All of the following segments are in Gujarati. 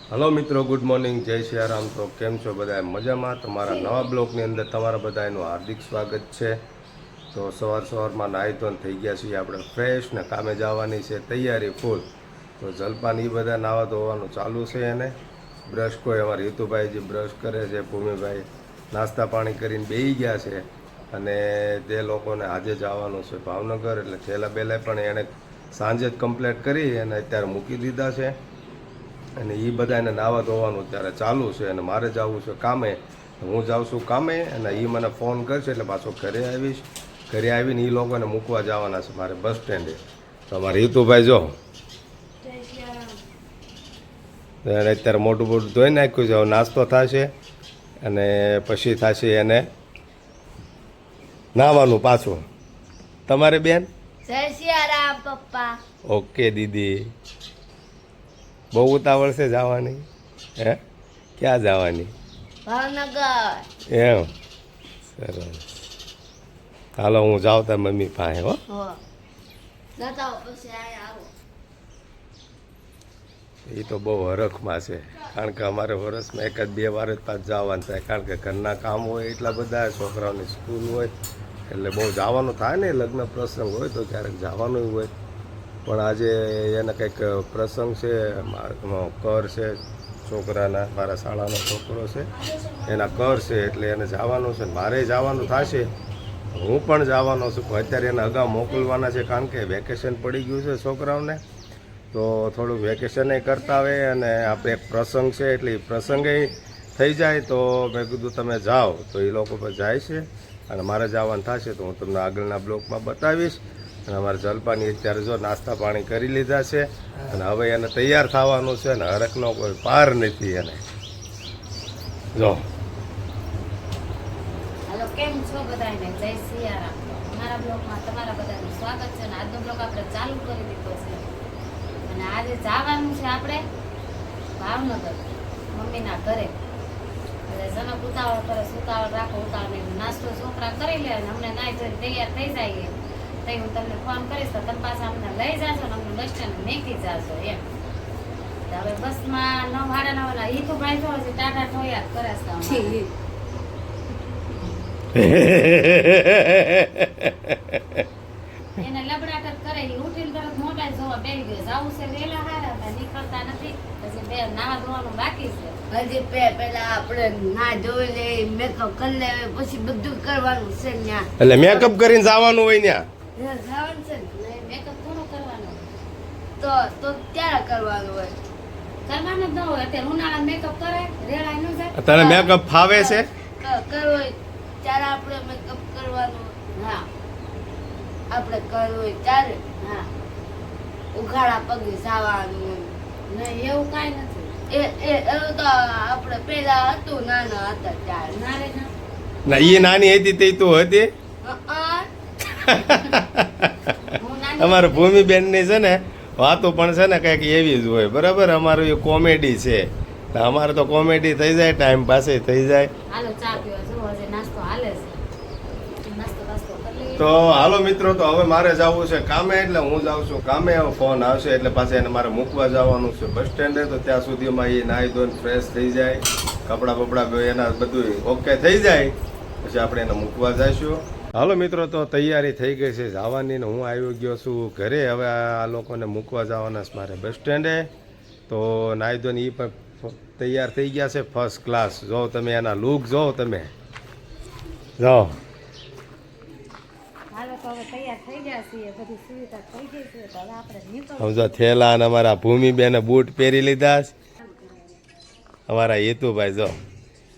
હલો મિત્રો, ગુડ મોર્નિંગ, જય સિયારામ. તો કેમ છો બધા? મજામાં? તમારા નવા બ્લોગની અંદર તમારા બધાનું હાર્દિક સ્વાગત છે. તો સવારમાં નાહી ધોઈને થઈ ગયા છીએ આપણે ફ્રેશ ને કામે જવાની છે તૈયારી ફૂલ. તો જલપાન એ બધા નાવા ધોવાનું ચાલુ છે. અને બ્રશ કોઈ અમારા હિતુભાઈ જે બ્રશ કરે છે, ભૂમિભાઈ નાસ્તા પાણી કરીને બેસી ગયા છે. અને તે લોકોને આજે જવાનું છે ભાવનગર, એટલે થેલા બેલા પણ એણે સાંજે જ કમ્પ્લીટ કરી અને અત્યારે મૂકી દીધા છે. અને એ બધાને નાવા ધોવાનું અત્યારે ચાલુ છે. અને મારે જવું છે કામે. હું જાઉં છું કામે અને એ મને ફોન કરશે એટલે પાછો ઘરે આવીશ. ઘરે આવીને એ લોકોને મૂકવા જવાના છે મારે બસ સ્ટેન્ડે. તો અમારે હિતુભાઈ જો એને અત્યારે મોટું મોટું ધોઈ નાખ્યું છે. હવે નાસ્તો થશે અને પછી થશે એને નાવાનું પાછું. તમારે બેન? જય સિયારામ પપ્પા. ઓકે દીદી, બહુ ઉતાવળ છે જવાની? હે, ક્યાં જવાની? ભાવનગર. એમ, સરસ. હાલો હું જાઉં તાર મમ્મી પાસે. હો, નતા પછી આયા આવો. એ તો બહુ હરખમાં છે, કારણ કે અમારે વર્ષમાં એક જ બે વાર જ પાછ જવાનું થાય, કારણ કે ઘરના કામ હોય એટલા બધા, છોકરાઓની સ્કૂલ હોય એટલે બહુ જવાનું થાય ને. લગ્ન પ્રસંગ હોય તો ક્યારેક જવાનું હોય, પણ આજે એને કંઈક પ્રસંગ છે, કર છે છોકરાના, મારા શાળાનો છોકરો છે એના કર છે એટલે એને જવાનું છે. મારે જવાનું થશે, હું પણ જવાનો છું, પણ અત્યારે એને અગાઉ મોકલવાના છે, કારણ કે વેકેશન પડી ગયું છે છોકરાઓને. તો થોડુંક વેકેશન કરતા આવે અને આપણે એક પ્રસંગ છે એટલે એ પ્રસંગે થઈ જાય. તો મેં કીધું તમે જાઓ, તો એ લોકો પર જાય છે અને મારે જવાનું થશે તો હું તમને આગળના બ્લોકમાં બતાવીશ. અને અમારે જલપાની અત્યારે જો નાસ્તા પાણી કરી લીધા છે અને હવે એને તૈયાર થવાનું છે. અને હરખનો કોઈ પાર નથી એને. જો હાલો, કેમ છો બધાને? જય સિયારામ. અમારા બ્લોગમાં તમારા બધાનું સ્વાગત છે. અને આજનો બ્લોગ આપણે ચાલુ કરી દીધો છે. અને આજે જવાનું છે આપણે ભાવનગર મમ્મીના ઘરે. એટલે જનક ઉતાવળ કરે, ઉતાવળ રાખો, ઉતાવળ નહીં. નાસ્તો છોકરા કરી લે અને અમને નાઈ ધોઈને તૈયાર થઈ જાય તો હું તમને ફોન કરીશ તો તમે પાછા અમને લઈ જાશો ને અમને બસ સ્ટેન્ડ મેકી જાશો એમ. હવે બસમાં 9:30 વાળા હિતુભાઈ જો હજી ટાટા ઠોયા કરે છે. એને લબડાટ કરે, એ ઉઠીને તરત મોબાઈલ જોવા બેસી ગયો. જાવું છે વેલા હારા હતા, નીકળતા નથી. પછી બે નાવા ધોવાનું બાકી છે. હજી પેલા આપણે ના જોઈ લે, મેકઅપ કરી લે, પછી બધું કરવાનું છે ત્યાં. એટલે મેકઅપ કરીને જવાનું હોય ત્યાં. જવાનું છે ને, મેકઅપ થોડું કરવાનું તો ત્યારે કરવાનું હોય. કરવાનું જ ન હોય. અત્યારે ઉનાળા મેકઅપ કરે રેડાય ન જાય. તને મેકઅપ ફાવે છે? કરવું હોય ત્યારે આપણે મેકઅપ કરવાનું. હા આપણે કરવું હોય ત્યારે હા, ઉઘાડા પગે જવાનું. નહીં એવું કાંઈ નથી. એવું તો આપણે પેલા હતું, નાના હતા ત્યારે. ના રે ના. ના, એ નાની હતી તે તું હતી. હું નાની અમારે ભૂમિબેનની છે ને વાતો પણ છે ને કંઈક એવી જ હોય, બરાબર. અમારું એ કોમેડી છે, તો અમારે તો કોમેડી થઈ જાય, ટાઈમ પાસે થઈ જાય. હાલો ચા પીવા જવો, હજી નાસ્તો હાલે છે. નાસ્તો કરી લઈએ. તો હાલો મિત્રો, તો હવે મારે જવું છે કામે, એટલે હું જાઉં છું કામે. હવે ફોન આવશે એટલે પાછા એને મારે મૂકવા જવાનું છે બસ સ્ટેન્ડે. તો ત્યાં સુધીમાં એ નાહી ધોઈને ફ્રેશ થઈ જાય, કપડાં બપડા એના બધું ઓકે થઈ જાય, પછી આપણે એને મૂકવા જઈશું. હાલો મિત્રો, તો તૈયારી થઈ ગઈ છે જવાની ને હું આવી ગયો છું ઘરે. હવે આ લોકોને મૂકવા જવાના છે મારે બસ સ્ટેન્ડે. તો નાહી ધોઈને એ પણ તૈયાર થઈ ગયા છે ફર્સ્ટ ક્લાસ. જો તમે એના લુક જો, તમે જો. હાલો તો હવે તૈયાર થઈ ગયા છીએ, બધી સુવિધા થઈ ગઈ છે. તો હવે આપણે નીકળવું. સમજો થેલા અને અમારા ભૂમિબેને બૂટ પહેરી લીધા છે. અમારા હેતુભાઈ જો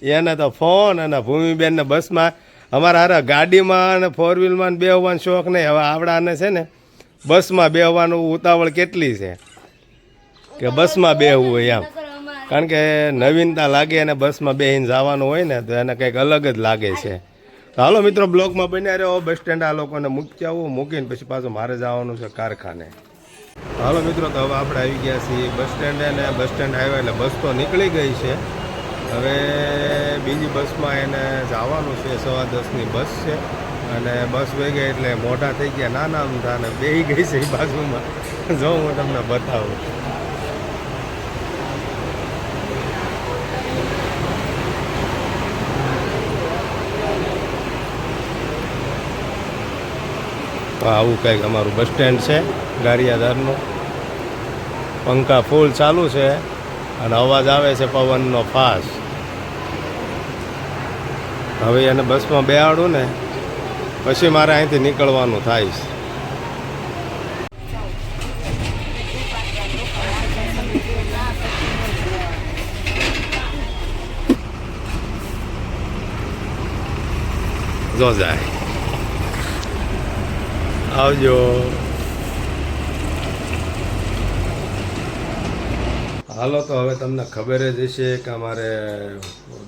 એને તો ફોન અને ભૂમિબેનને બસમાં, અમારા હારા ગાડીમાં અને ફોર વ્હીલમાં બેહવાનો શોખ નહીં. હવે આવડાને છે ને બસમાં બેહવાનું ઉતાવળ કેટલી છે કે બસમાં બેહવું હોય એમ, કારણ કે નવીનતા લાગે અને બસમાં બેહીને જવાનું હોય ને તો એને કંઈક અલગ જ લાગે છે. તો હાલો મિત્રો, બ્લોકમાં બન્યા રહ્યો. બસ સ્ટેન્ડ આ લોકોને મૂકી આવું, મૂકીને પછી પાછું મારે જવાનું છે કારખાને. હાલો મિત્રો, તો હવે આપણે આવી ગયા છીએ બસ સ્ટેન્ડે. અને બસ સ્ટેન્ડ આવ્યા એટલે બસ તો નીકળી ગઈ છે. હવે બીજી બસમાં એને જવાનું છે, 10:15ની બસ છે. અને બસ વહી ગઈ એટલે મોઢા થઈ ગયા નાના અમથા, અને બેસી ગઈ છે એ બાજુમાં. જો હું તમને બતાવું. તો આવું કંઈક અમારું બસ સ્ટેન્ડ છે ગારિયાધારનું. પંખા ફૂલ ચાલુ છે અને અવાજ આવે છે પવનનો ફાસ્ટ. હવે એને બસમાં બેહાડું ને પછી મારે અહીંથી નીકળવાનું થાય છે. જો જાય આવજો. હાલો તો હવે તમને ખબર જ હશે કે અમારે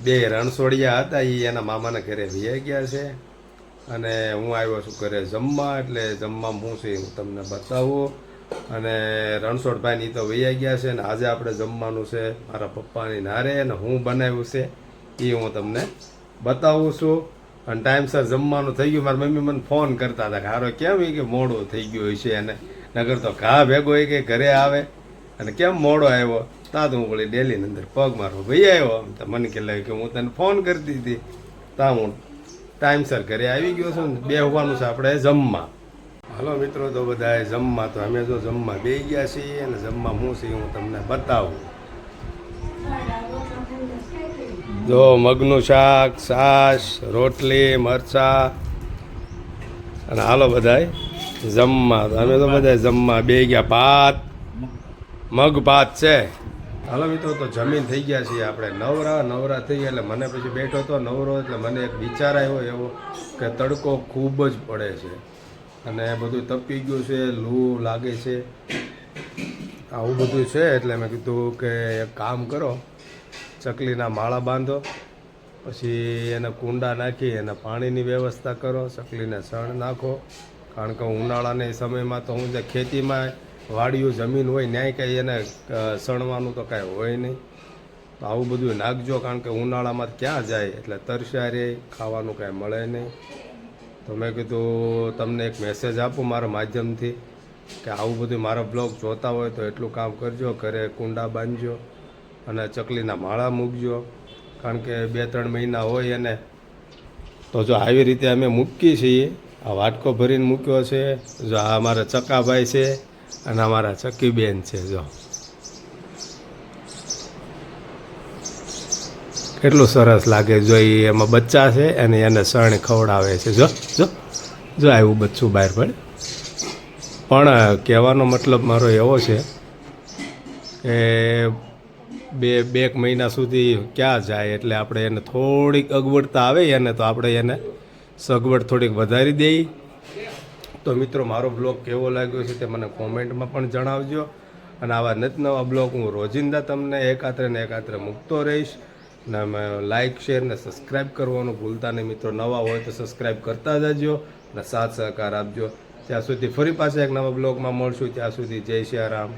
બે રણછોડિયા હતા એ એના મામાના ઘરે વહી ગયા છે અને હું આવ્યો છું ઘરે જમવા. એટલે જમવા હું છું હું તમને બતાવું. અને રણછોડભાઈની તો વહી ગયા છે ને આજે આપણે જમવાનું છે મારા પપ્પાની નારે અને હું બનાવ્યું છે એ હું તમને બતાવું છું. અને ટાઈમસર જમવાનું થઈ ગયું. મારી મમ્મી મને ફોન કરતા હતા કે હારો કેમ એ કે મોડું થઈ ગયું છે એને નગર તો ઘા ભેગો એ કે ઘરે આવે અને કેમ મોડો આવ્યો. તા તો હું બોલી ડેલીની અંદર પગ મારો ભાઈ આવ્યો. તો મને કે લાગે કે હું તને ફોન કરતી હતી તા હું ટાઈમસર ઘરે આવી ગયો છું ને બેસવાનું છે આપણે જમવા. હાલો મિત્રો તો બધાએ જમવા તો અમે જો જમવા બેસી ગયા છીએ અને જમવા હું છે હું તમને બતાવું. જો મગનું શાક, છાશ, રોટલી, મરચાં અને હાલો બધાય જમવા. તો અમે તો બધા જમવા બે ગયા. ભાત મગ ભાત છે. હાલો મિત્રો તો જમીન થઈ ગયા છીએ આપણે નવરા થઈ ગયા. એટલે મને પછી બેઠો તો નવરો એટલે મને એક વિચાર આવ્યો એવો કે તડકો ખૂબ જ પડે છે અને બધું તપી ગયું છે, લૂ લાગે છે, આવું બધું છે. એટલે મેં કીધું કે એક કામ કરો, ચકલીના માળા બાંધો, પછી એને કુંડા નાખી એને પાણીની વ્યવસ્થા કરો, ચકલીને સણ નાખો. કારણ કે ઉનાળાના સમયમાં તો હું જે ખેતીમાં વાડિયું જમીન હોય ન્યાય કાંઈ એને સણવાનું તો કાંઈ હોય નહીં. તો આવું બધું નાખજો કારણ કે ઉનાળામાં ક્યાં જાય એટલે તરસ્યા રહે, ખાવાનું કાંઈ મળે નહીં. તો મેં કીધું તમને એક મેસેજ આપું મારા માધ્યમથી કે આવું બધું મારા બ્લોગ જોતા હોય તો એટલું કામ કરજો. ઘરે કુંડા બાંધજો અને ચકલીના માળા મૂકજો. કારણ કે 2-3 મહિના હોય એને તો જો આવી રીતે અમે મૂકીએ છીએ. આ વાટકો ભરીને મૂક્યો છે. જો આ અમારા ચકાભાઈ છે અને અમારા ચક્કીબેન છે. જો કેટલું સરસ લાગે. જો એમાં બચ્ચા છે અને એને સણ ખવડાવે છે. જો જો જો આવ્યું બચ્ચું બહાર પડે. પણ કહેવાનો મતલબ મારો એવો છે કે 2 મહિના સુધી ક્યાં જાય એટલે આપણે એને થોડીક અગવડતા આવે એને તો આપણે એને સગવડ થોડીક વધારી દઈએ. તો મિત્રો મારો બ્લોગ કેવો લાગ્યો છે તે મને કોમેન્ટમાં પણ જણાવજો. અને આવા નવા બ્લોગ હું રોજિંદા તમને એકાત્રે મૂકતો રહીશ. અને લાઇક શેર ને સબસ્ક્રાઈબ કરવાનું ભૂલતા નહીં મિત્રો. નવા હોય તો સબસ્ક્રાઈબ કરતા જજો અને સાથ સહકાર આપજો. ત્યાં સુધી ફરી પાછા એક નવા બ્લોગમાં મળશું. ત્યાં સુધી જય સિયારામ.